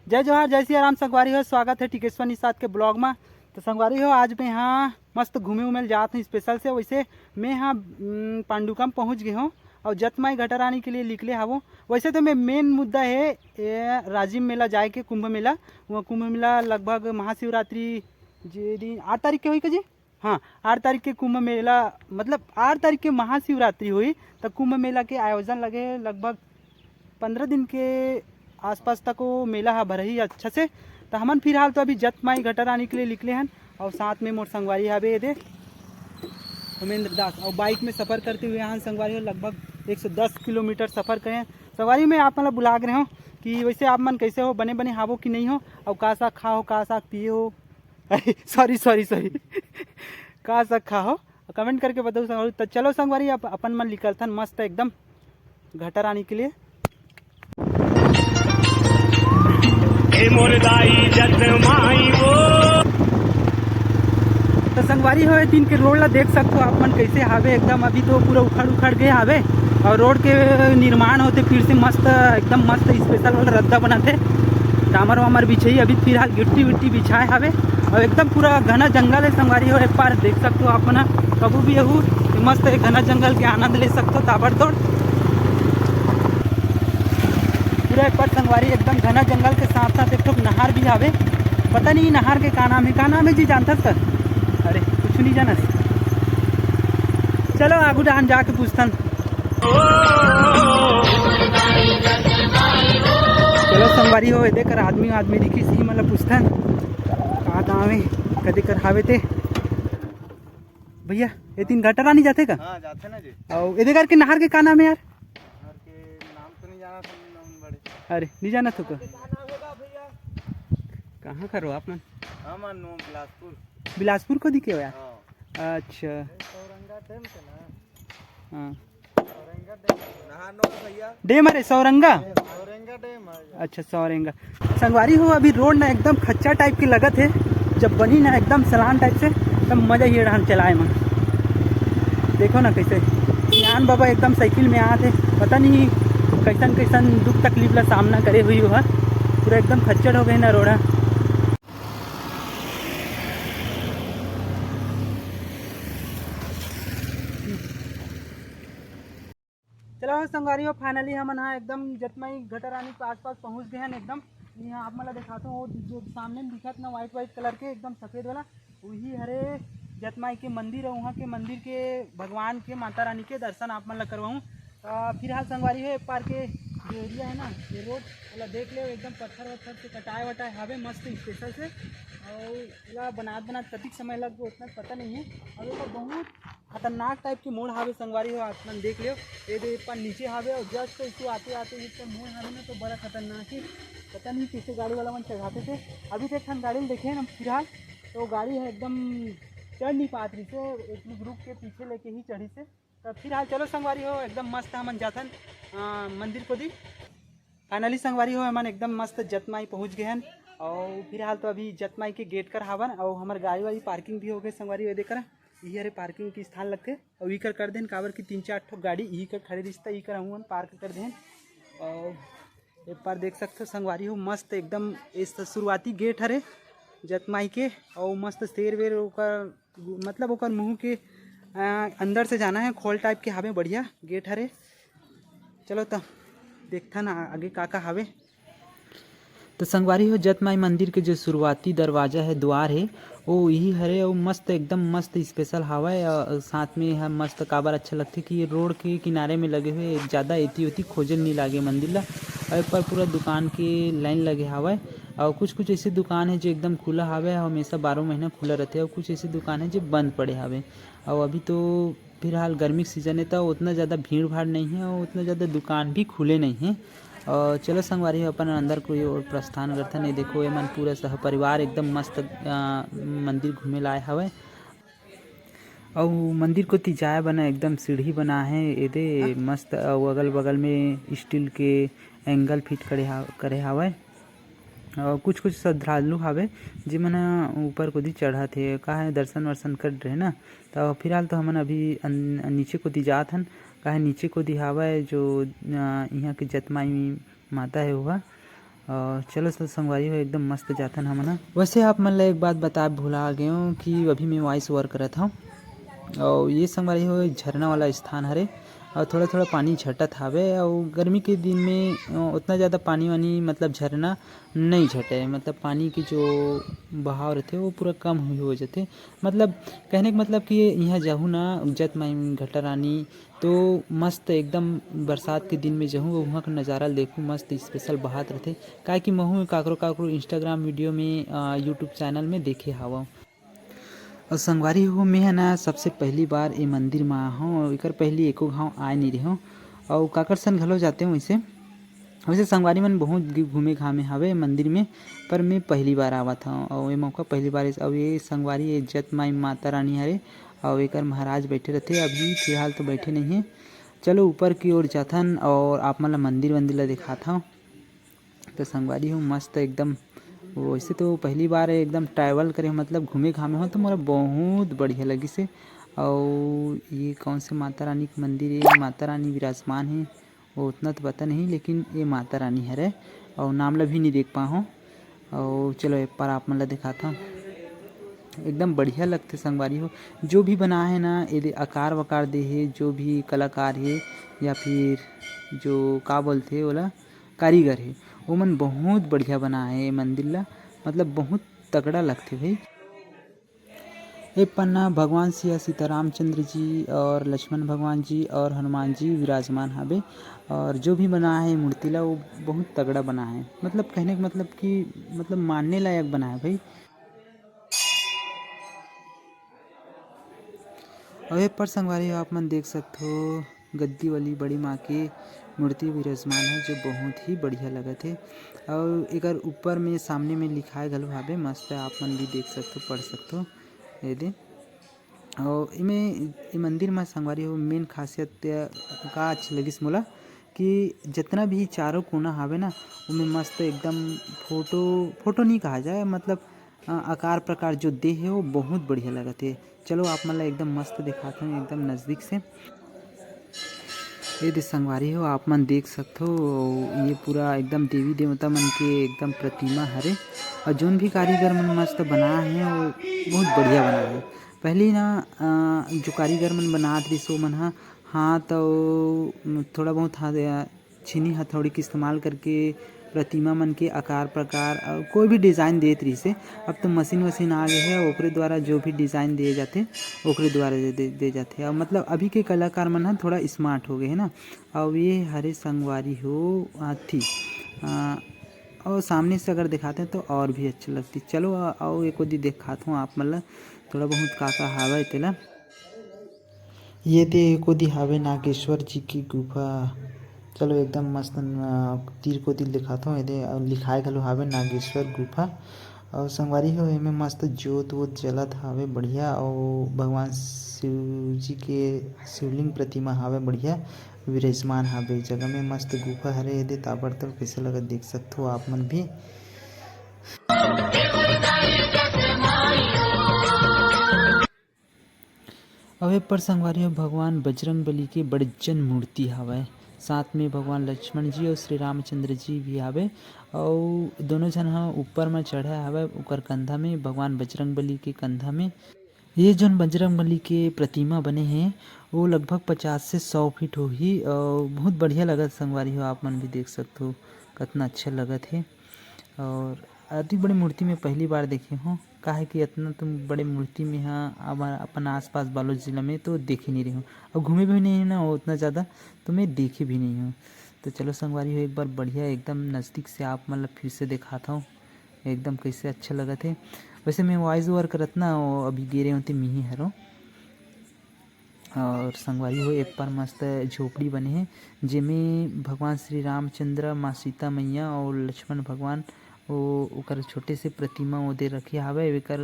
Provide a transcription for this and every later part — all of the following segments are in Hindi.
जय जोहार, जय सिया राम संगवारी हो। स्वागत है टिकेश्वर निषाद के ब्लॉग में। तो संगवारी हो, आज मैं यहाँ मस्त घूमे उमेल जात हूँ स्पेशल से। वैसे मैं यहाँ पांडुकम पहुँच गए हूँ और जतमाई घटर आने के लिए निकले हूँ। वैसे तो मैं मेन मुद्दा है राजिम मेला जाए के, कुंभ मेला। वह कुंभ मेला लगभग महाशिवरात्रि जी दिन 8 तारीख के हुई का जी। हाँ, 8 तारीख के कुंभ मेला, मतलब 8 तारीख के महाशिवरात्रि हुई। तो कुंभ मेला के आयोजन लगे लगभग 15 दिन के आसपास तक वो मेला है भर ही अच्छा से। तो हमन फिलहाल तो अभी जतमाई घटर आने के लिए निकले हैं और साथ में मोर संगवारी हवे दे उमेंद्र दास, और बाइक में सफ़र करते हुए यहाँ संगवारी हो लगभग 110 किलोमीटर सफ़र करें। संगवारी में आप मतलब बुला रहे हो कि वैसे आप मन कैसे हो, बने बने हावो कि नहीं हो, और का साग खाओ का साग पिए हो अरे सॉरी का साग खाओ, कमेंट करके बताओ संगवारी। तो चलो संगवारी अपन मन निकलथन मस्त एकदम घटर आने के लिए। तो संगवारी हो दिन के रोड ला देख सकते हो आप मन कैसे हावे एकदम। अभी तो पूरा उखड़ गए हावे और रोड के निर्माण होते फिर से मस्त एकदम मस्त स्पेशल वाला रद्दा बनाते, डामर वामर बिछाई। अभी फिलहाल गिट्टी विट्टी बिछाए हावे और एकदम पूरा घना जंगल है संगवारी हो। एक बार देख सकते हो आप मन कबू भी हो मस्त एक घना जंगल के आनंद ले सकते हो ताबड़तोड़ पूरा। एक बार संगवारी एकदम घना जंगल के साथ साथ एक ठोक नहर भी आवे। पता नहीं नहर के का नाम है जी, जानता सर? अरे कुछ नहीं जानस। चलो आगू डान जाके पूछतन। चलो संगवारी हो देकर आदमी दिखी सी मतलब पूछतन का गाँव है कदे कर हावे ते भैया। ये तीन घटर नहीं जाते का? हाँ जाते ना जी। और ये करके नहर के का नाम है यार? नहर के नाम तो नहीं जाना था बड़े। अरे नहीं जाना तो का? भैया कहाँ करो आप मन? हाँ मान बिलासपुर। बिलासपुर को दिखे हो यार? हाँ। अच्छा सौरंगा डैम से ना। हाँ, सौरंगा डैम नहर नो भैया। डैम अरे सौरंगा। सौरंगा डैम है। अच्छा सौरंगा। संगवारी हो अभी रोड ना एकदम खच्चा टाइप की लगत है, जब बनी ना एकदम सलान टाइप से तब मजा ही रहा चलाए में। देखो ना कैसे ज्ञान बाबा एकदम साइकिल में आते, पता नहीं कैसन दुख तकलीफ ला सामना करे हुई हो। पूरा एकदम खच्चर हो गए ना रोड़ा। चलो संगवारी हो फाइनली हम यहाँ एकदम जतमाई घटर आने के आसपास पहुँच गए हैं एकदम। यहाँ आप मतलब दिखाता हूँ जो सामने में दिखत ना वाइट कलर के एकदम सफ़ेद वाला, वही हरे जतमाई के मंदिर है। वहाँ के मंदिर के भगवान के माता रानी के दर्शन आप मतलब करवाऊँ। फिलहाल संगवारी हो एक पार के जो एरिया है ना ये रोड मतलब देख ले एकदम पत्थर वत्थर से कटाए वटाए हावे मस्त स्पेशल से। और बनात कतिक समय लग गया उतना पता नहीं है। और ये बहुत खतरनाक टाइप की मोड़ हावे संगवारी हो, आसमान देख लियो। ये दे पर नीचे हावे और जस्ट इसको आते इसका मोड़ हावे ना तो बड़ा खतरनाक है। पता नहीं किसे गाड़ी वाला मन चढ़ाते थे। अभी तक हम गाड़ी देखे ना फिलहाल तो गाड़ी है एकदम चढ़ नहीं पात रही से, एक ग्रुप के पीछे लेके ही चढ़ी से। तो फिलहाल चलो संगवारी हो एकदम मस्त हमन जाथन मंदिर को दी। फाइनली संगवारी हो हमन एकदम मस्त जतमाई पहुँच गए हैं। और फिलहाल तो अभी जतमाई के गेट कर हावन और हमारे गाड़ी वाली पार्किंग भी हो गई संगवारी हो देकर। यही अरे पार्किंग के स्थान लगते और ई कर दें काबर की 3-4 ठो गाड़ी यही कर खड़े रिश्ता ई कर हम पार्क कर दें। और एक बार देख सकते हो संगवारी हो मस्त एकदम इस शुरुआती गेट हरे जतमाई के। और मस्त शेर वेर ओकर मतलब ओकर मुँह के अंदर से जाना है, खोल टाइप के हावे बढ़िया गेट हरे। चलो तो देखता ना आगे का हावे। तो संगवारी हो जतमाई मंदिर के जो शुरुआती दरवाज़ा है द्वार है वो यही हरे और मस्त एकदम मस्त स्पेशल हवा है। साथ में हम मस्त काबर अच्छा लगते कि ये रोड के किनारे में लगे हुए ज़्यादा एती ओती खोजल नहीं लागे मंदिर ला। और एक पर पूरा दुकान के लाइन लगे हवा है। और कुछ ऐसी दुकान है जो एकदम खुला हवे हमेशा 12 महीना खुला रहते और कुछ ऐसी दुकान है जो बंद पड़े हवे। और अभी तो फिलहाल गर्मी के सीजन है तो उतना ज़्यादा भीड़ भाड़ नहीं है और उतना ज़्यादा दुकान भी खुले नहीं हैं। और चलो संगवारी हो अपन अंदर कोई और प्रस्थान करते नहीं। देखो ये मन पूरा सह परिवार एकदम मस्त मंदिर घूमे लाए हवे। और मंदिर को तिजाया बना एकदम सीढ़ी बना है ये मस्त। अगल बगल में स्टील के एंगल फिट करे हवे। और कुछ श्रद्धालु हवे जिमन ऊपर को दी चढ़ा थे का है दर्शन वर्शन कर रहे ना। तो फिलहाल तो हमन अभी नीचे को दी जात हन का है नीचे को दी हवा है जो यहाँ की जतमाई माता है वह। और चलो तो संगवारी हो एकदम मस्त जाथन हमन ह। वैसे आप मन ला एक बात बता भुला गए हूँ कि अभी मैं वॉइस ओवर करत हूँ और ये संगवारी हो झरना वाला स्थान हरे और थोड़ा थोड़ा पानी छटत हावे और गर्मी के दिन में उतना ज़्यादा पानी वानी मतलब झरना नहीं छटे, मतलब पानी की जो बहाव रहते वो पूरा कम हो जाते। मतलब कहने का मतलब कि यहाँ जाहूँ ना उज्जत माई घटा रानी तो मस्त एकदम बरसात के दिन में जाहूँ वहाँ का नज़ारा देखूँ मस्त स्पेशल बहात रहते। काहे कि महू काकरो काकरो इंस्टाग्राम वीडियो में यूट्यूब चैनल में देखे हावा। और संगवारी हो मैं ना सबसे पहली बार ये मंदिर में आया हूँ और एकर पहली एको घाव आए नहीं रहे हूँ और काकर सन घलो जाते हूँ। वैसे संगवारी मन बहुत घूमे घामे हवे मंदिर में, पर मैं पहली बार आवत हूँ और ये मौका पहली बार। और ये संगवारी इज्जत माई माता रानी हरे और एकर महाराज बैठे रहते, अभी फिलहाल तो बैठे नहीं है। चलो ऊपर की ओर जाथन और आप मन ला मंदिर वंदिर ला दिखाता हूँ। तो संगवारी हूँ मस्त एकदम, वैसे तो पहली बार एकदम ट्रैवल करे मतलब घूमे घामे हो तो मोला बहुत बढ़िया लगी से। और ये कौन से माता रानी का मंदिर है, माता रानी विराजमान है वो उतना तो पता नहीं, लेकिन ये माता रानी हरे और नाम ला भी नहीं देख पाऊँ। और चलो एक बार आप मन ला दिखाता हूँ, एकदम बढ़िया लगते संगवारी हो। जो भी बना है ना ये आकार वकार दे है, जो भी कलाकार है या फिर जो का बोलते ओला कारीगर है वो मन बहुत बढ़िया बना है मंदिर ला, मतलब बहुत तगड़ा लगते भाई। ये पन्ना भगवान सिया सीतारामचंद्र जी और लक्ष्मण भगवान जी और हनुमान जी विराजमान हवे और जो भी बना है मूर्ति ला वो बहुत तगड़ा बना है, मतलब कहने का मतलब कि मतलब मानने लायक बना है भाई। और ये पर संगवारी आप मन देख सकते हो गद्दी वाली बड़ी माँ की मूर्ति विराजमान है जो बहुत ही बढ़िया लगत है। और एकर ऊपर में सामने में लिखाए घलो हावे मस्त, आप मन भी देख सकते हो पढ़ सकते हो ये दे। और इमें मंदिर में संगवारी हो मेन खासियत का अच्छा लगिस मोला कि जितना भी चारों कोना हावे ना उनमें मस्त एकदम फोटो फोटो नहीं कहा जाए, मतलब आकार प्रकार जो दे है वो बहुत बढ़िया लगत है। चलो आप मन ला एकदम मस्त दिखाता हूँ एकदम नज़दीक से। ये दे संगवारी हो आप मन देख सकते हो ये पूरा एकदम देवी देवता मन के एकदम प्रतिमा हरे और जोन भी कारीगर मन मस्त बना है वो बहुत बढ़िया बना है। पहले ना जो कारीगर मन बनात रहिस वो मन ह हाथ और थोड़ा बहुत छीनी हथौड़ी के इस्तेमाल करके प्रतिमा मन के आकार प्रकार और कोई भी डिज़ाइन देत रहिस है। अब तो मशीन वशीन आ गए है ओकरे द्वारा जो भी डिज़ाइन दिए जाते ओकरे द्वारा दे जाते और मतलब अभी के कलाकार मन ह थोड़ा स्मार्ट हो गए है ना। और ये हरे संगवारी हो हाथी और सामने से अगर दिखाते हैं तो और भी अच्छी लगती। चलो और एक दी दिखाता हूँ आप मतलब थोड़ा बहुत का हावा तेला। ये दे एक दी हावे नागेश्वर जी की गुफा। चलो एकदम मस्त तीर को दिल दिखाता हूँ ये लिखाए घलो हावे नागेश्वर गुफा। और संगवारी हो एमे मस्त जोत वोत जलत हावे बढ़िया और भगवान शिव जी के शिवलिंग प्रतिमा हावे बढ़िया विराजमान हावे जगह में मस्त गुफा हरे दे ताबड़तोड़ कैसे लगत देख सकते हो आप मन भी। अवे पर संगवारी हो भगवान बजरंग बली के बड़जन मूर्ति हवय, साथ में भगवान लक्ष्मण जी और श्री रामचंद्र जी भी हवे और दोनों जन ह ऊपर में चढ़े हवे ओकर कंधा में भगवान बजरंग बली के कंधा में। ये जोन बजरंग बली के प्रतिमा बने हैं वो लगभग 50 से 100 फीट होही और बहुत बढ़िया लगत संगवारी हो आप मन भी देख सकते हो कितना अच्छा लगत है। और अति बड़ी मूर्ति में पहली बार देखे हूँ काहे कि इतना तुम बड़े मूर्ति में हाँ अपन आसपास बालोद जिला में तो देखे नहीं रही हूँ और घूमे भी नहीं है ना उतना ज़्यादा तो मैं देखे भी नहीं हूँ। तो चलो संगवारी हो एक बार बढ़िया एकदम नज़दीक से आप मतलब फिर से दिखाता हूँ एकदम कैसे अच्छा लगा थे। वैसे मैं वॉइस ओवर करत ना अभी गिरे होते मिही हरो। और संगवारी हो एक बार मस्त झोपड़ी बने हैं जिसमें भगवान श्री रामचंद्र माँ सीता मैया और लक्ष्मण भगवान वो ओकर छोटे से प्रतिमा वो दे रखे हावे एकर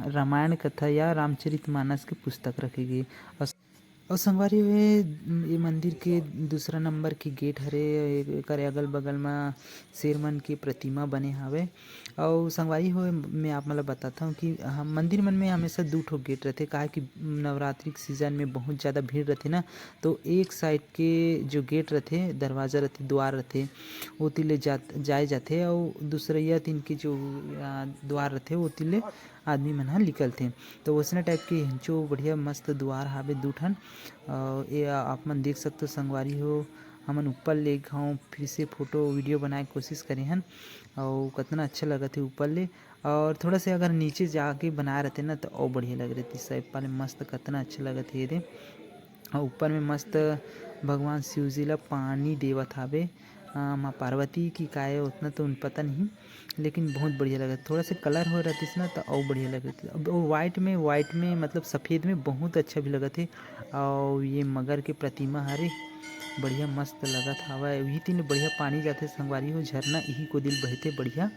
रामायण कथा या रामचरितमानस के पुस्तक रखे गए। और और संगवारी ये मंदिर के दूसरा नंबर के गेट हरे। एकर अगल बगल में शेर मन के प्रतिमा बने हावे। और संगवारी हो मैं आप मतलब बताता हूँ कि हम मंदिर मन में हमेशा 2 ठो गेट रहते, काहे कि नवरात्रि के सीजन में बहुत ज़्यादा भीड़ रहती ना, तो एक साइड के जो गेट रहते, दरवाज़ा रहते, द्वार रहते, वो तिले जाए जाते, और दूसरा तीन के जो द्वार रहते वो तिले आदमी मन ह निकलते। तो वैसने टाइप के जो बढ़िया मस्त द्वार हावे 2 ठन। ये आप मन देख सकते हो संगवारी हो। हमन ऊपर ले घाव फिर से फोटो वीडियो बनाए कोशिश करे हन, और कितना अच्छा लगत है ऊपर ले। और थोड़ा से अगर नीचे जाके बनाए रहते ना तो और बढ़िया लग रही थी सब पाले मस्त, कितना अच्छा लगत है ये। और ऊपर में मस्त भगवान शिव जी ला पानी देवत हावे। माँ पार्वती की काय उतना तो उन पता नहीं, लेकिन बहुत बढ़िया लगा। थोड़ा सा कलर हो रहा था ना तो और बढ़िया लग रही थी। अब वो वाइट में मतलब सफ़ेद में बहुत अच्छा भी लगा थे। और ये मगर के प्रतिमा हरे बढ़िया मस्त लगत हवा। यही तीन बढ़िया पानी जाते संगवारी हो, झरना यही को दिल बहते बढ़िया।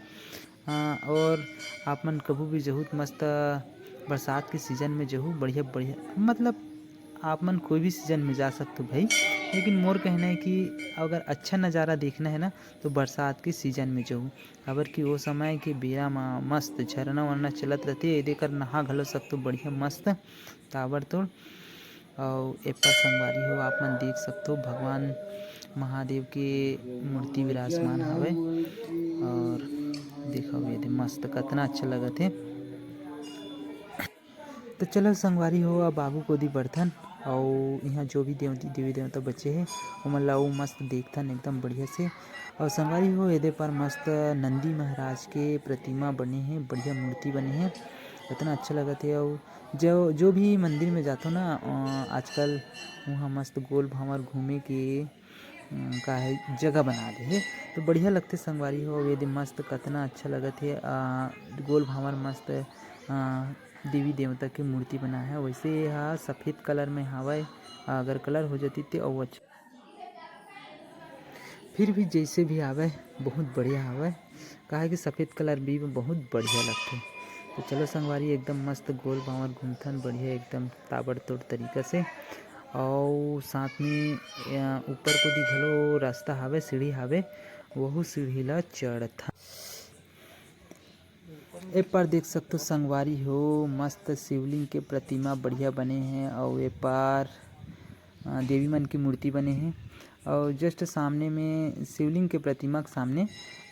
और आप मन कभी भी जहू मस्त बरसात के सीजन में जहू बढ़िया बढ़िया, मतलब आप मन कोई भी सीजन में जा सकते हो भाई, लेकिन मोर कहना है कि अगर अच्छा नज़ारा देखना है ना तो बरसात के सीजन में जाऊँ। काबर कि वो समय के बेरा में मस्त झरना वरना चलत रहते, ये देकर नहा घलो सकते बढ़िया मस्त ताबड़तोड़। और एप्पा संगवारी हो आप मन देख सकते हो भगवान महादेव के मूर्ति विराजमान हवे। और देखो ये मस्त कितना अच्छा लगत है। तो चलो संगवारी हो अब बाबू को दी बर्तन और यहाँ जो भी देवी देवता बच्चे हैं ओमन ला वो मस्त देखथन एकदम बढ़िया से। और संगवारी हो एदे पर मस्त नंदी महाराज के प्रतिमा बने हैं, बढ़िया मूर्ति बने हैं, इतना अच्छा लगत है। और जो भी मंदिर में जाता ना आजकल वहाँ मस्त गोल भावर घूमे के का है जगह बना दे है, तो बढ़िया लगते संगवारी हो। ये मस्त कितना अच्छा लगत है। गोल भावर मस्त देवी देवता की मूर्ति बना है। वैसे यह सफ़ेद कलर में हवाए, अगर कलर हो जाती तो और अच्छा, फिर भी जैसे भी आवे बहुत बढ़िया हवा। काहे कि सफ़ेद कलर भी बहुत बढ़िया लगते। तो चलो संगवारी एकदम मस्त गोल भावर घूमथन बढ़िया एकदम ताबड़तोड़ तरीका से। और साथ में ऊपर को दी घलो रास्ता हावे, सीढ़ी हावे, वहू सीढ़ी ला चढ़था। ए पर देख सकते हो संगवारी हो मस्त शिवलिंग के प्रतिमा बढ़िया बने हैं। और ए पार देवी मन की मूर्ति बने हैं। और जस्ट सामने में शिवलिंग के प्रतिमा के सामने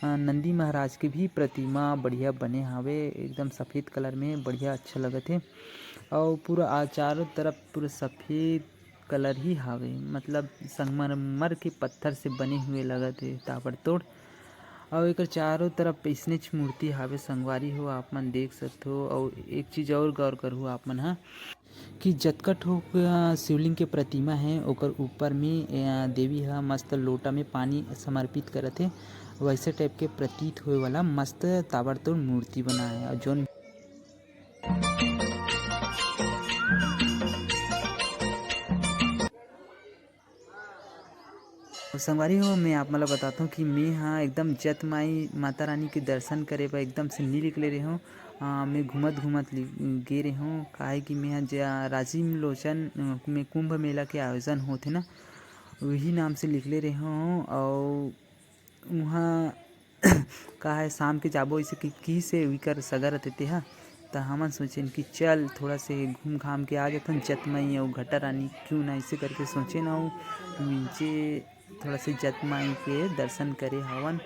नंदी महाराज की भी प्रतिमा बढ़िया बने हावे, एकदम सफ़ेद कलर में बढ़िया अच्छा लगत है। और पूरा चारों तरफ पूरा सफ़ेद कलर ही हावे, मतलब संगमरमर के पत्थर से बने हुए लगत है ताबड़तोड़। और एक चारों तरफ इसनेच मूर्ति हावे संगवारी हो आप मन देख सकते हो। और एक चीज़ और गौर करू आप मन हा कि जतका ठोक शिवलिंग के प्रतिमा है ओकर ऊपर में देवी हा मस्त लोटा में पानी समर्पित करत है, वैसे टाइप के प्रतीत होए वाला मस्त ताबड़तोड़ मूर्ति बना है। और जोन संगवारी हो मैं आप मतलब बताता हूँ कि मैं हाँ एकदम जत माई माता रानी के दर्शन करे पर एकदम से नहीं निकले रहे हूँ। मैं घूमत गे रहे हूँ, काहे कि मैं राजीव लोचन में कुंभ मेला के आयोजन होते ना वही नाम से निकले रहे हूँ। और वहाँ का है शाम के जाबो इसे की से विकर सगर रहते हा, तो हमन सोचें कि चल थोड़ा से घूम घाम के आ जाथन जतमई और घटा रानी क्यों ना ऐसे करके सोचे ना नीचे थोड़ा से जतमाई के दर्शन करे हवन।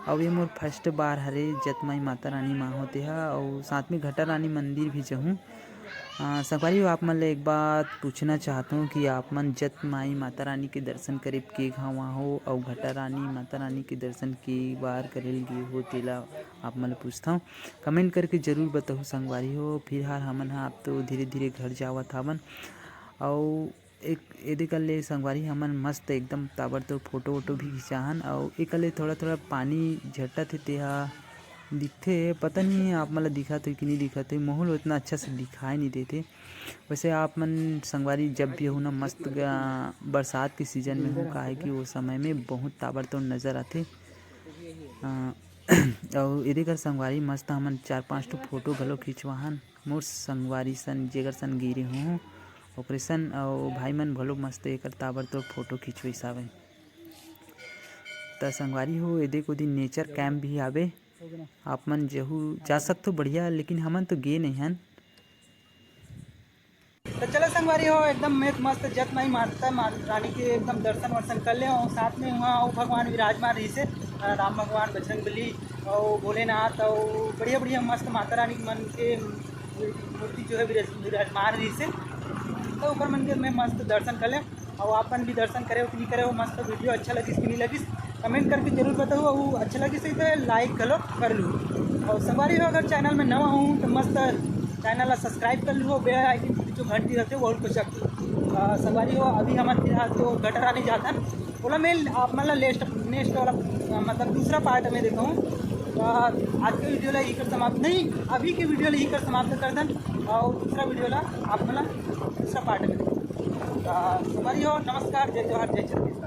और ये मोर फर्स्ट बार हरे जतमाई माता रानी माँ होते हा, और साथ में घटा रानी मंदिर भी जहूँ। संगवारी आप मन ले एक बात पूछना चाहता हूँ कि आप मन जतमाई माता रानी के दर्शन करे के घाव हो और घटा रानी माता रानी के दर्शन के बार करेल गे हो तेला आप मन पूछता हूँ। कमेंट करके ज़रूर बताओ संगवारी हो। फिलहाल हमन हा आप तो धीरे धीरे घर जावत हवन। और एक एदे कर ले संगवारी हमन मस्त एकदम ताबड़तोड़ फोटो वोटो भी खिंचाहन। और एक ले थोड़ा थोड़ा पानी झटत है तेहा दिखते, पता नहीं आप मतलब दिखा तो कि नहीं दिखा तो माहौल उतना अच्छा से दिखाई नहीं देते। वैसे आप मन संगवारी जब भी हो ना मस्त बरसात के सीजन में हो, काहे कि वो समय में बहुत ताबड़तोड़ नज़र आते। और एदे कर संगवारी मस्त हमन 4-5 ठो फोटो घलो खिंचवाहन मोर संगवारी सन जेकर सन गिरे हों ऑपरेशन और भाई मन भलो मस्त एकर ताबर तो फोटो खिंचवाइस आवे। त संगवारी हो ए देखो दिन नेचर कैंप भी आवे, आप मन जहू जा सकते हो बढ़िया, लेकिन हमन तो गे नहीं हन। तो चलो संगवारी हो एकदम मस्त जत माई माता रानी के एकदम दर्शन वर्शन कर ले, और साथ में वहाँ वो भगवान विराजमान रही से राम भगवान, बजरंगबली और भोलेनाथ और बढ़िया बढ़िया मस्त माता रानी मन के मूर्ति जो है विराजमान रही से। तो ऊपर मन के मैं मस्त दर्शन कर ले, और आप भी दर्शन करे हो कि नहीं करे हो। मस्त वीडियो अच्छा लगी कि नहीं लगी कमेंट करके जरूर बताओ, और अच्छा लगी सही तो लाइक कर लूँ। और संगवारी हो अगर चैनल में नवा हूँ तो मस्त चैनल सब्सक्राइब कर लूँ, बेल आइकन जो घंटी रहते हो वो को चक संगवारी हो। अभी हमारे फिलहाल तो गटर आने जाता है बोला मैं आप मतलब नेक्स्ट वाला मतलब दूसरा पार्ट में देखा हूँ। आज के वीडियो ला यही कर समाप्त नहीं, अभी के वीडियो ला यही कर समाप्त कर दें, और दूसरा वीडियो ला आप मतलब दूसरा पार्ट में देखो। संगवारी हो नमस्कार, जय जवाहर जय छत्तीसगढ़।